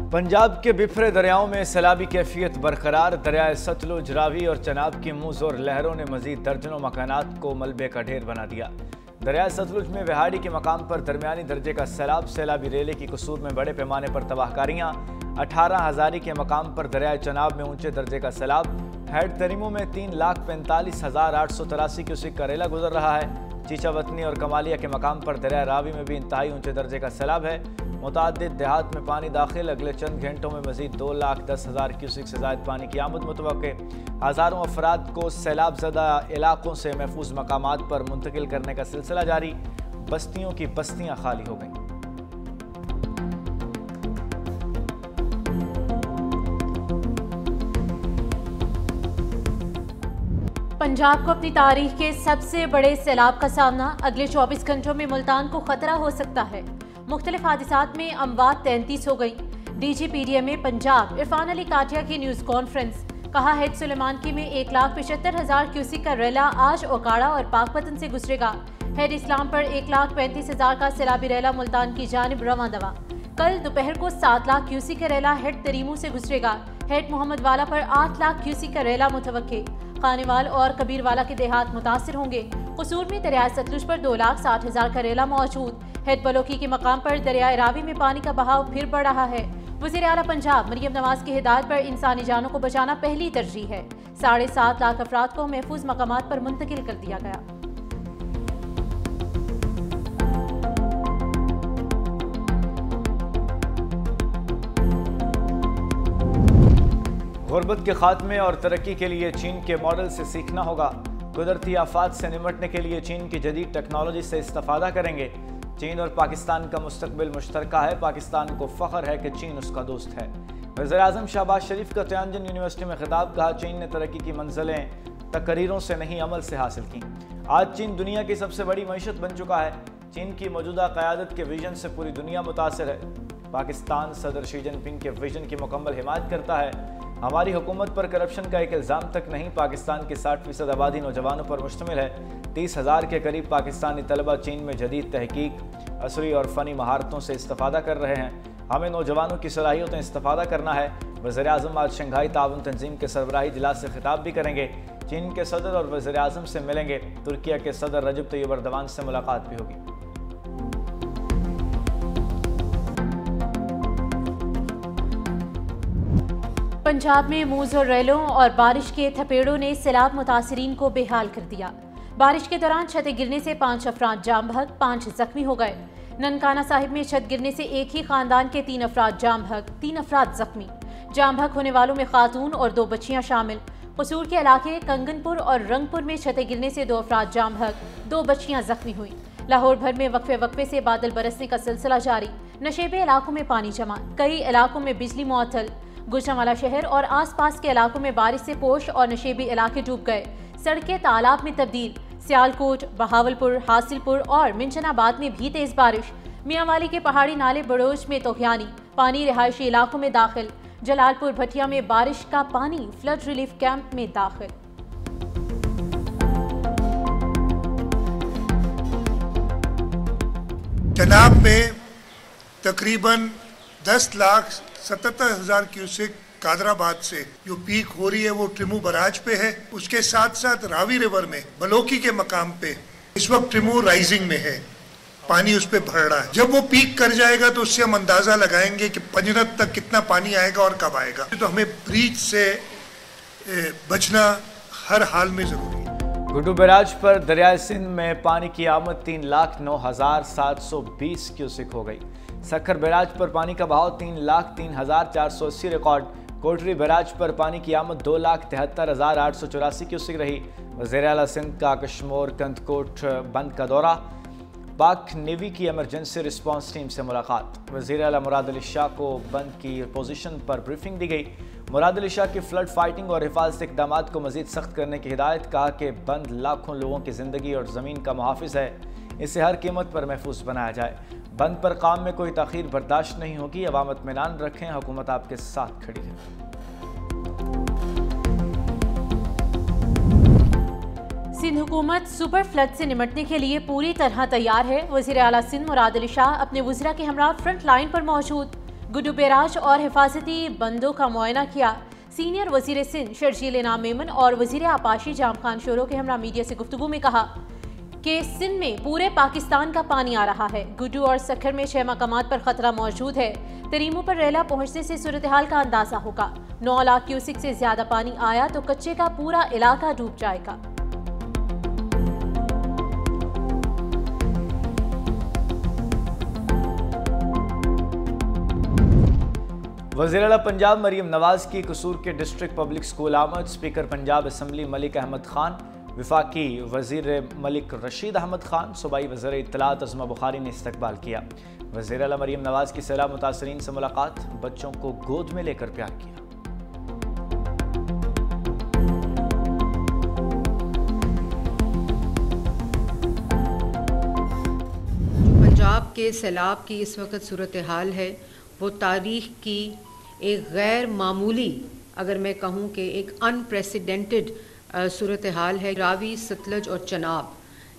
पंजाब के बिफरे दरियाओं में सैलाबी कैफियत बरकरार। दरियाए सतलुज, रावी और चनाब की मुंहजोर लहरों ने मजीद दर्जनों मकानात को मलबे का ढेर बना दिया। दरियाए सतलुज में विहाड़ी के मकाम पर दरमियानी दर्जे का सैलाब, सैलाबी रेले की कसूर में बड़े पैमाने पर तबाहकारियाँ। 18 हज़ारी के मकाम पर दरियाए चनाब में ऊंचे दर्जे का सैलाब। हेड तरीमों में 3,45,883 क्यूसिक का रेला गुजर रहा है। चीचावतनी और कमालिया के मकाम पर दरिया रावी में भी इंतहाई ऊंचे दर्जे का सैलाब है। मुतादिद देहात में पानी दाखिल। अगले चंद घंटों में मजीद 2,10,000 क्यूसिक से ज़ायद पानी की आमद मुतवक्के। हज़ारों अफराद को सैलाब ज़दा इलाकों से महफूज मकामात पर मुंतकिल करने का सिलसिला जारी। बस्तियों की बस्तियाँ खाली हो गईं। पंजाब को अपनी तारीख के सबसे बड़े सैलाब का सामना। अगले 24 घंटों में मुल्तान को खतरा हो सकता है। मुख्तलिफ हादिसात में अमवात 33 हो गई। DGPDMA पंजाब इरफान अली काटिया की न्यूज़ कॉन्फ्रेंस। कहा हेड सुलेमानकी में 1,75,000 क्यूसिक का रेला आज ओकाड़ा और पाकपतन से गुजरेगा। हेड इस्लाम पर 1,35,000 का सैलाबी रेला मुल्तान की जानिब रवां दवा। कल दोपहर को 7 लाख क्यूसिक का रेला हेड तरीमू से गुजरेगा। हेड मोहम्मद वाला पर 8 लाख क्यूसिक का रेला मुतवक्के। खानेवाल और कबीरवाला के देहात मुतासिर होंगे। कसूर में दरियाए सतलुज पर 2,60,000 का रेला मौजूद। हेड बलोकी के मकाम पर दरियाए रावी में पानी का बहाव फिर बढ़ रहा है। वज़ीर आला पंजाब मरियम नवाज की हिदायत पर इंसानी जानों को बचाना पहली तरजीह है। 7.5 लाख अफराद को महफूज मकामात पर मुंतकिल कर दिया गया। गुर्बत के खात्मे और तरक्की के लिए चीन के मॉडल से सीखना होगा। कुदरती आफात से निपटने के लिए चीन की जदीद टेक्नोलॉजी से इस्तेफादा करेंगे। चीन और पाकिस्तान का मुस्तकबिल मुश्तरका है। पाकिस्तान को फ़ख्र है कि चीन उसका दोस्त है। वज़ीर आज़म शहबाज शरीफ का तियानजिन यूनिवर्सिटी में खिताब। कहा चीन ने तरक्की की मंजिलें तकरीरों से नहीं अमल से हासिल की। आज चीन दुनिया की सबसे बड़ी मईशत बन चुका है। चीन की मौजूदा क़यादत के विजन से पूरी दुनिया मुतासिर है। पाकिस्तान सदर शी जिनपिंग के विजन की मुकम्मल हिमायत करता है। हमारी हुकूमत पर करप्शन का एक इल्ज़ाम तक नहीं। पाकिस्तान की 60% आबादी नौजवानों पर मुश्तमिल है। 30,000 के करीब पाकिस्तानी तलबा चीन में जदीद तहकीक, असरी और फ़नी महारतों से इस्तेफादा कर रहे हैं। हमें नौजवानों की सलाहियतों इस्तेफादा करना है। वज़ीर आज़म आज शंघाई ताउन तंजीम के सरबराही इजलास से खिताब भी करेंगे। चीन के सदर और वज़ीर आज़म से मिलेंगे। तुर्किया के सदर रजब तय्यब एर्दोगान से मुलाकात भी होगी। पंजाब में मूज़ और रेलों और बारिश के थपेड़ों ने सैलाब मुतासिरीन को बेहाल कर दिया। बारिश के दौरान छतें गिरने से 5 अफराद जाम बहक, 5 जख्मी हो गए। ननकाना साहिब में छत गिरने से एक ही खानदान के 3 अफराद जाम बहक, 3 अफराद जख्मी। जाम बहक होने वालों में खातून और 2 बच्चियां शामिल। कसूर के इलाके कंगनपुर और रंगपुर में छतें गिरने से 2 अफराद जाम बहक, 2 बच्चियां जख्मी हुई। लाहौर भर में वक्फे से बादल बरसने का सिलसिला जारी। नशेबे इलाकों में पानी जमा, कई इलाकों में बिजली मुअत्तल। गुजरांवाला शहर और आसपास के इलाकों में बारिश से पोश और नशेबी इलाके डूब गए। सड़कें तालाब में तब्दील। सियालकोट, बहावलपुर, हासिलपुर और मिंचनाबाद में भी तेज बारिश। मियांवाली के पहाड़ी नाले बड़ोच में तोहियानी, पानी रिहायशी इलाकों में दाखिल। जलालपुर भटिया में बारिश का पानी फ्लड रिलीफ कैंप में दाखिल। चनाब में तकरीबन 10,77,000 क्यूसिक कादराबाद से जो पीक हो रही है वो ट्रिमू बराज पे है। उसके साथ साथ रावी रिवर में बलोकी के मकाम पे इस वक्त ट्रिमू राइजिंग में है, पानी उस पे भर रहा है। जब वो पीक कर जाएगा तो उससे हम अंदाजा लगाएंगे कि पंजरत तक कितना पानी आएगा और कब आएगा। तो हमें ब्रीच से बचना हर हाल में जरूरी है। गुड्डू बैराज पर दरियाए सिंध में पानी की आमद 3,09,720 क्यूसिक हो गई। सखर बैराज पर पानी का बहाव 3,03,480 रिकॉर्ड। कोटरी बैराज पर पानी की आमद 2,73,884 क्यूसिक रही। वज़ीर आला सिंध का कश्मोर कंदकोट बंद का दौरा। पाक नेवी की एमरजेंसी रिस्पांस टीम से मुलाकात। वज़ीर आला मुराद अली शाह को बंद की पोजीशन पर ब्रीफिंग दी गई। मुराद अली शाह की फ्लड फाइटिंग और हिफाजती इक़दामात को मज़ीद सख्त करने की हिदायत। कहा कि बंद लाखों लोगों की ज़िंदगी और ज़मीन का मुहाफ़िज़ है, इसे हर कीमत पर महफूज बनाया जाए। बंद पर काम में कोई ताख़ीर बर्दाश्त नहीं होगी। अवाम इत्मीनान रखें, हुकूमत आपके साथ खड़ी है। सिंध हुकूमत सुपर फ्लड से निपटने के लिए पूरी तरह तैयार है। वज़ीर आला सिंध मुराद अली शाह अपने वज़रा के हमरा फ्रंट लाइन पर मौजूद। गुड्डू बैराज और हिफाजती बंदों का मुआयना किया। सीनियर वजीर सिंध शर्जील इनाम मेमन और वजीर आपाशी जाम खान शोरो के हमरा मीडिया से गुफ्तगू में कहा कि सिंध में पूरे पाकिस्तान का पानी आ रहा है। गुड्डू और सखर में 6 मकामात पर खतरा मौजूद है। तरीमू पर रेला पहुंचने से सूरत हाल का अंदाजा होगा। 9 लाख क्यूसिक से ज्यादा पानी आया तो कच्चे का पूरा इलाका डूब जाएगा। वज़ीर आला पंजाब मरीम नवाज की कसूर के डिस्ट्रिक्ट पब्लिक स्कूल आमद। स्पीकर पंजाब असम्बली मलिक अहमद खान, वफाकी वज़ीर मलिक रशीद अहमद खान, सूबाई वज़ीर इत्तलात अज़मा बुखारी ने इस्तकबाल किया। वज़ीर आला मरीम नवाज की सैलाब मुतासरीन से मुलाकात, बच्चों को गोद में लेकर प्यार किया। पंजाब के सैलाब की इस वक्त सूरत हाल है वो तारीख़ की एक गैर मामूली, अगर मैं कहूँ कि एक अनप्रेसिडेंटेड सूरत हाल है। रावी, सतलज और चनाब,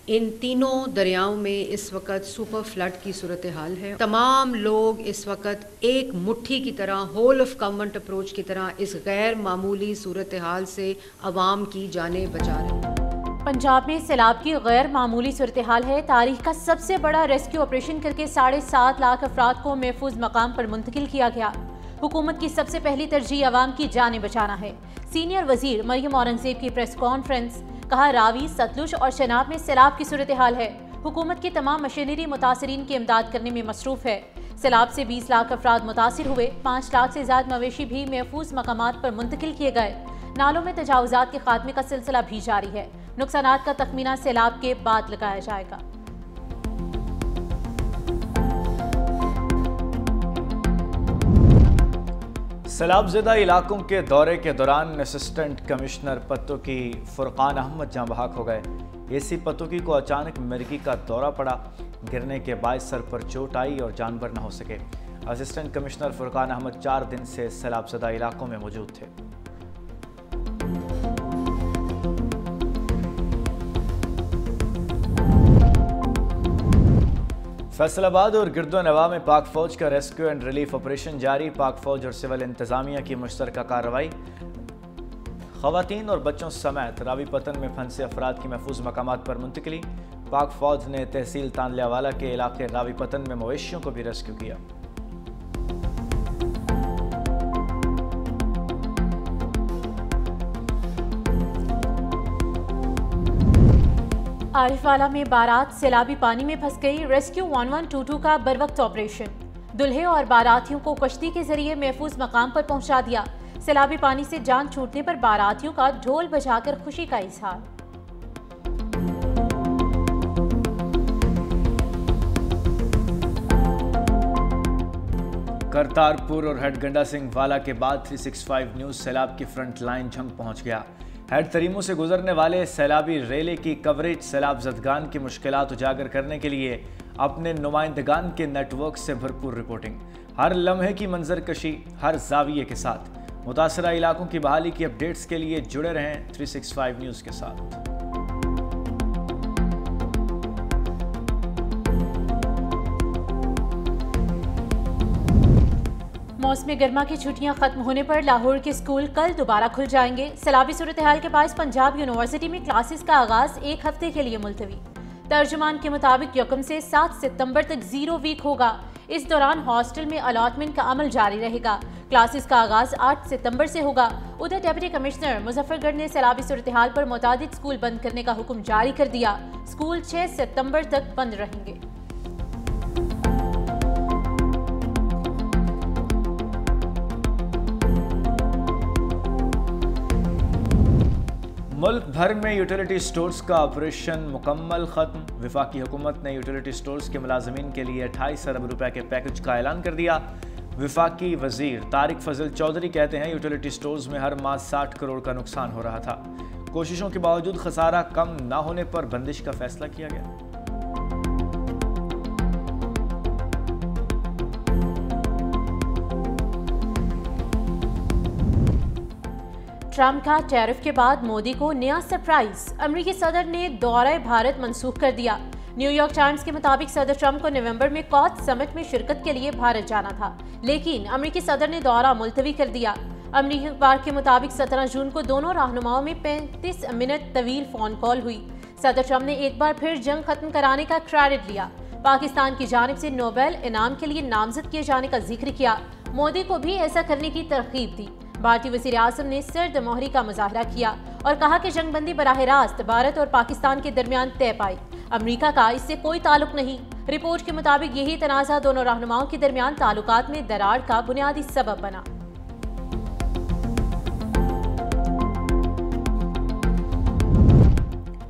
इन तीनों दरियाओं में इस वक्त सुपर फ्लड की सूरत हाल है। तमाम लोग इस वक्त एक मुट्ठी की तरह, होल ऑफ गवर्नमेंट अप्रोच की तरह इस गैर मामूली सूरत हाल से अवाम की जानें बचा रहे हैं। पंजाब में सैलाब की गैर मामूली सूरत हाल है। तारीख का सबसे बड़ा रेस्क्यू ऑपरेशन करके 7.5 लाख अफराद को महफूज मकाम पर मुंतकिल किया गया। हुकूमत की सबसे पहली तरजीह अवाम की जानें बचाना है। सीनियर वजीर मरियम औरंगजेब की प्रेस कॉन्फ्रेंस, कहा रावी, सतलुज और शनाब में सैलाब की सूरत हाल है। हुकूमत की तमाम मशीनरी मुतासरीन की इमदाद करने में मसरूफ है। सैलाब से 20 लाख अफराद मुतासिर हुए। 5 लाख से ज्यादा मवेशी भी महफूज मकामात पर मुंतकिल किए गए। नालों में तजावुजात के खात्मे का सिलसिला भी जारी है। नुकसानात का तखमीना सैलाब के बाद लगाया जाएगा। सैलाबज़दा इलाकों के दौरे के दौरान असिस्टेंट कमिश्नर पत्तोकी फुरकान अहमद जाँ बहक हो गए। एसी पत्तोकी को अचानक मिर्गी का दौरा पड़ा। गिरने के बाद सर पर चोट आई और जानवर न हो सके। असिस्टेंट कमिश्नर फुरकान अहमद 4 दिन से सैलाबज़दा इलाकों में मौजूद थे। फैसलाबाद और गिरदोनवा में पाक फौज का रेस्क्यू एंड रिलीफ ऑपरेशन जारी। पाक फौज और सिविल इंतजामिया की मुश्तरका कार्रवाई। खवातीन और बच्चों समेत रावीपतन में फंसे अफराद की महफूज मकामात पर मुंतकिली। पाक फौज ने तहसील तानलियावाला के इलाके रावीपतन में मवेशियों को भी रेस्क्यू किया। आरिफवाला में बारात सैलाबी पानी में फंस गई। रेस्क्यू 1122 का बरवक्त ऑपरेशन, दुल्हे और बारातियों को कश्ती के जरिए महफूज मकाम पर पहुंचा दिया। सैलाबी पानी से जान छूटने पर बारातियों का ढोल बजाकर खुशी का इजहार। करतारपुर और हेड गंडा सिंह वाला के बाद 365 न्यूज़ सैलाब की फ्रंट लाइन झंग पहुंच गया। हेड तरीमू से गुजरने वाले सैलाबी रेले की कवरेज सैलाब ज़दगान की मुश्किलात उजागर करने के लिए अपने नुमाइंदगान के नेटवर्क से भरपूर रिपोर्टिंग, हर लम्हे की मंजर कशी, हर जाविये के साथ मुतासरा इलाकों की बहाली की अपडेट्स के लिए जुड़े रहें 365 न्यूज़ के साथ। मौसम गर्मा की छुट्टियां खत्म होने पर लाहौर के स्कूल कल दोबारा खुल जाएंगे। सैलाबी सूरत हाल के बायस पंजाब यूनिवर्सिटी में क्लासेस का आगाज 1 हफ्ते के लिए मुलतवी। तर्जुमान के मुताबिक 1 से 7 सितंबर तक 0 वीक होगा। इस दौरान हॉस्टल में अलॉटमेंट का अमल जारी रहेगा। क्लासेस का आगाज 8 सितंबर से होगा। उधर डिप्टी कमिश्नर मुजफ्फरगढ़ ने सैलाबी सूरत हाल पर मुतादिद स्कूल बंद करने का हुक्म जारी कर दिया। स्कूल 6 सितंबर तक बंद रहेंगे। मुल्क भर में यूटिलिटी स्टोर्स का ऑपरेशन मुकम्मल खत्म। वफाकी हुकूमत ने यूटिलिटी स्टोर्स के मुलाजमीन के लिए 28 अरब रुपए के पैकेज का ऐलान कर दिया। वफाकी वजीर तारिक फजल चौधरी कहते हैं यूटिलिटी स्टोर्स में हर माह 60 करोड़ का नुकसान हो रहा था। कोशिशों के बावजूद खसारा कम न होने पर बंदिश का फैसला किया गया। ट्रंप का टैरिफ के बाद मोदी को नया सरप्राइज। अमेरिकी सदर ने दौरा भारत मंसूख कर दिया। न्यूयॉर्क टाइम्स के मुताबिक सदर ट्रंप को नवंबर में कॉज समिट में शिरकत के लिए भारत जाना था, लेकिन अमेरिकी सदर ने दौरा मुलतवी कर दिया। अमेरिकी अखबार के मुताबिक 17 जून को दोनों रहनुमाओं में 35 मिनट तवील फोन कॉल हुई। सदर ट्रंप ने एक बार फिर जंग खत्म कराने का क्रेडिट लिया। पाकिस्तान की जानिब से नोबेल इनाम के लिए नामजद किए जाने का जिक्र किया। मोदी को भी ऐसा करने की तरकीब दी। भारतीय वज़ीर आज़म ने सर्द मोहरी का मुजाहरा किया और कहा कि जंगबंदी बराह रास्त भारत और पाकिस्तान के दरमियान तय पाई। अमेरिका का इससे कोई ताल्लुक नहीं। रिपोर्ट के मुताबिक यही तनाज़ा दोनों रहनुमाओं के दरमियान ताल्लुकात में दरार का बुनियादी सबब बना।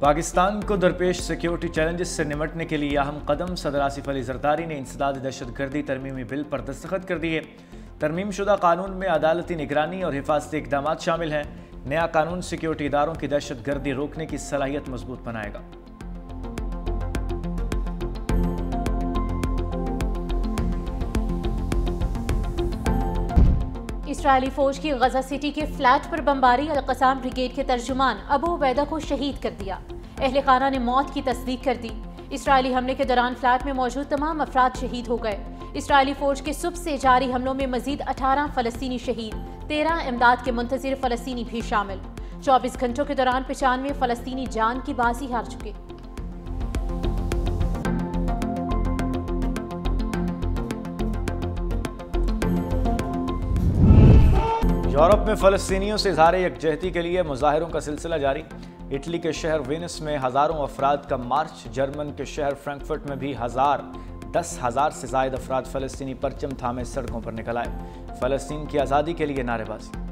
पाकिस्तान को दरपेश सिक्योरिटी चैलेंजेस से निपटने के लिए अहम कदम सदर आसिफ अली जरदारी ने इंसदाद दहशतगर्दी तरमीमी बिल पर दस्तखत कर दिए। तरमीम शुदा कानून में अदालती निगरानी और हिफाजती इक़दाम शामिल हैं। नया कानून सिक्योरिटी इदारों की दहशतगर्दी रोकने की सलाहियत मजबूत बनाएगा। इस्राएली फौज की गजा सिटी के फ्लैट पर बमबारी। अल-क़साम ब्रिगेड के तर्जुमान अबू उबैदा को शहीद कर दिया। अहले खाना ने मौत की तस्दीक कर दी। इस्राएली हमले के दौरान फ्लैट में मौजूद तमाम अफराद शहीद हो गए। इस्राएली फौज के सुबह से जारी हमलों में मजीद 18 फ़लस्तीनी शहीद, 13 इमदाद के मुंतज़िर फ़लस्तीनी भी शामिल। 24 घंटों के दौरान 95 फ़लस्तीनी जान की बाजी हार चुके। यूरोप में फ़लस्तीनियों से इज़हार यकजहती के लिए मुजाहिरों का सिलसिला जारी। इटली के शहर वेनिस में हज़ारों अफराद का मार्च। जर्मन के शहर फ्रैंकफर्ट में भी 10,000 से ज़ायद अफराद फ़लस्तीनी परचम थामे सड़कों पर निकल आए। फ़लस्तीन की आज़ादी के लिए नारेबाजी।